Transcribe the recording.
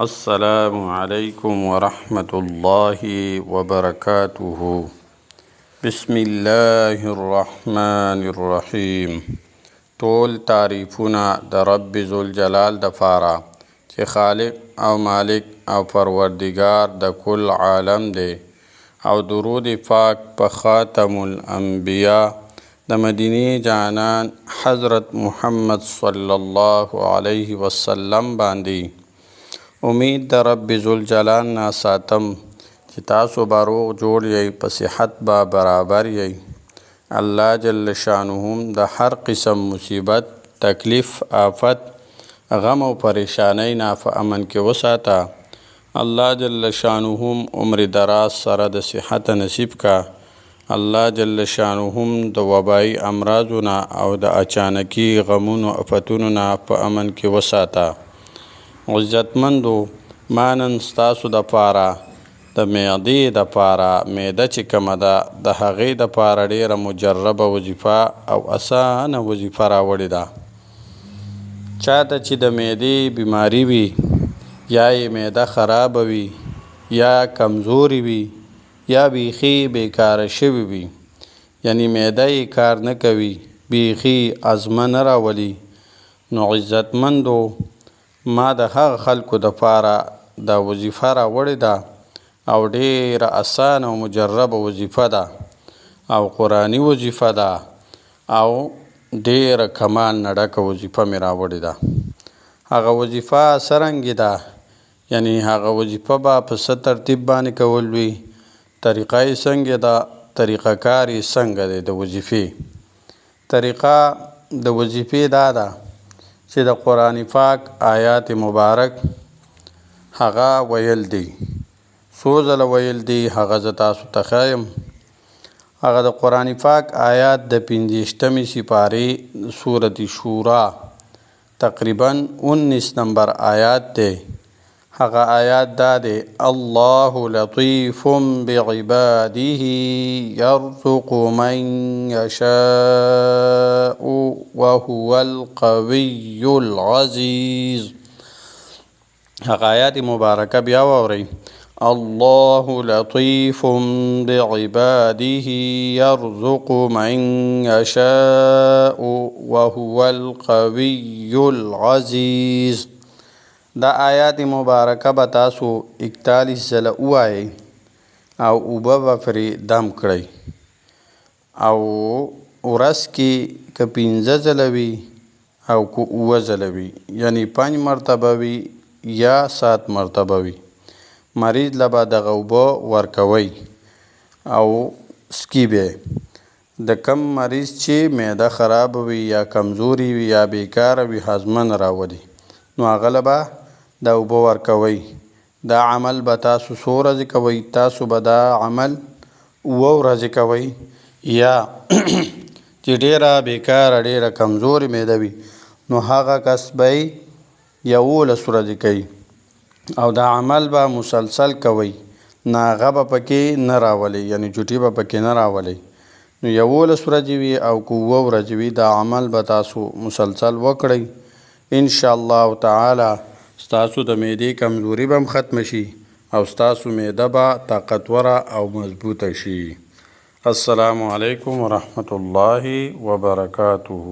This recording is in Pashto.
السلام علیکم ورحمة الله وبرکاته. بسم الله الرحمن الرحیم. ټول تعریفونه د رب ذوالجلال دپاره چې خالق او مالک او پروردگار د کل عالم دی، او درود پاک په خاتم الانبیاء د مدینه جانان حضرت محمد صلی الله علیه وسلم باندې. امید د رب ذوالجلال نه ساتم چې تاسو به روغ جوړ یئ، په صحت به برابر یئ. الله جل شانهم د هر قسم مصیبت، تکلیف، آفت، غم او پریشانی نه په امن کې وساته. الله جل شانهم عمر دراز سره د صحت نصیب کا. الله جل شانهم د وبایي امراضو نه او د اچانکي غمونو افتونو نه په امن کې وساته. عزتمندو، ما نن ستاسو دپاره د معدې دپاره، معده چې کومه ده د هغې دپاره ډېره مجربه وظیفه او اسانه وظیفه راوړې ده. چاته چې د معدې بیماري وي، یا یې معده خرابه وي، یا کمزوري وي، یا بیخي بیکاره شوي وي، یعنی معده یې کار نه کوي، بیخي ازمه نه راولي، نو عزتمندو ما د هغه خلکو دپاره دا وظیفه راوړې ده، او ډېره اسانه او مجربه وظیفه ده، او قرآني وظیفه ده، او ډېره کمال نه ډکه وظیفه مې راوړې ده. هغه وظیفه څرنګې ده، یعنی هغه وظیفه به په څه ترتیب باندې کول وي، طریقه یې څنګه ده، طریقه کار یې څنګه دی د وظیفې. طریقه د وظیفې دا ده چې د قرآن پاک آیات مبارک هغه ویل دی. څو ځله ویل دی هغه زه تاسو ته ښایم. هغه د قرآن پاک آیات د 50مې سپارې سورة شورا تقریبا 19 نمبر آیات دی. هغه آیات دا دی: الله لطیف بعباده یرزق من یشاء وهو القوی العزیز. هغه آیات مبارکه بیا واورئ. الله لطیف بعباده یرزق من یشاء وهو القوی العزیز. دا آیات مبارکه به تاسو 41 ځله ووایئ، او اوبه به پرې دم کړئ، او ورځ کې که 15 ځله وي او که 7 ځله وي، یعنی 5 مرتبه وي یا 7 مرتبه وي. مریض له به دغه اوبه ورکوئ او سکي به. د کم مریض چې معده خرابه وي یا کمزوري وي یا بیکاره وي، هضمه نه راولي، نو هغه له به دا اوبه ورکوئ. دا عمل به تاسو څو ورځې کوئ؟ تاسو به دا عمل 7 ورځې کوئ. یا چې ډېره بیکاره، ډېره کمزورې معده وي، نو هغه کس به 11 ورځې کوي، او دا عمل به مسلسل کوئ، ناغه به پکې نه راولئ، یعنی چوټي به پکې نه راولئ. نو 11 ورځې وي او که 7 ورځې وي، دا عمل به تاسو مسلسل وکړئ. انشاءالله تعالی ستاسو د معدې کمزوري به هم ختمه شي، او ستاسو معده به طاقتوره او مضبوطه شي. السلام علیکم ورحمة الله وبرکاته.